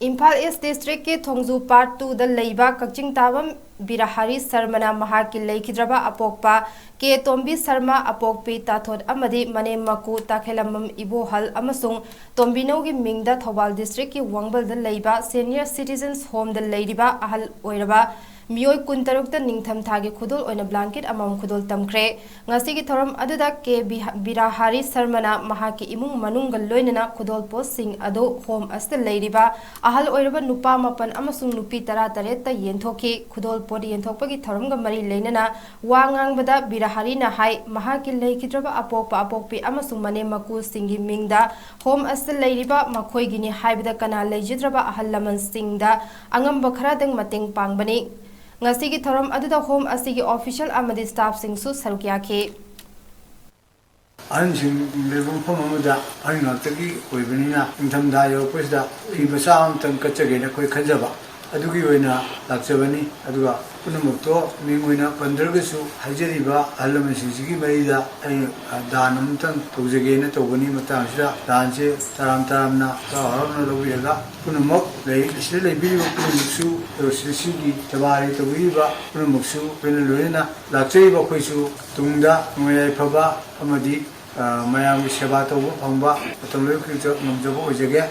Imphal east district के Thongju part 2 the लेबा कक्चिंग ताबम बिराहारी शर्मना महाकी लेखिद्रबा अपोकपा के तोम्बी शर्मा अपोकपी ताथोद अमदी मने मकु ताखेलमम इबोहल अमसुंग तोम्बिनोगी मिंगदा थौबाल डिस्ट्रिक्ट की वांगबल द लेबा सीनियर सिटीजन्स होम द लेरिबा अहल ओइरबा मियोय कुंतरुक निंगथम थागे खुदोल ओइना ब्लांकेट अमम खुदोल तमख्रे ngasi थोरम अदुदा के बिराहारी शर्मना महाकी इमुंग मनुंग लोइनना खुदोल पोस्टिंग अदो होम अस्त लेरिबा अहल ओइरबा नुपा मपन अमसुंग नुपी तरा तरेत येंथोकी खुदोल पोड येंथोकपगी थोरमगा मरी लेनना वा ngangbada बिराहारी ना हाई महाकी लेखिद्रबा अपोकपा अपोकपी अमसुंग मने मकु सिंगी मिंगदा होम अस्त लेरिबा मखोयगिनी हाइबदा कना लेजिद्रबा अहल लमन सिंगदा अंगम बखरादंग मतेंग पांगबनी ngasi ki thoram aduda home asigi official amadi staff sing su sarukya ke an sing lebum phom da an na tagi koi bani na tham da yo pes da i basa am tan ka chage na koi khajaba adugi oina lakchabani aduga punamukto mingoina pandragasu hajariba alamasigi marida ai danam tan tujage na togani matang sida danche taram na taram lobiga punamuk lei isle lei bi punamuksu sisigi tabari tobiba punamuksu penaloina lakchaiba khoisu tungda ngoyai phaba amadi mayam seba tawba phangba tawle khirjo namjabo ojage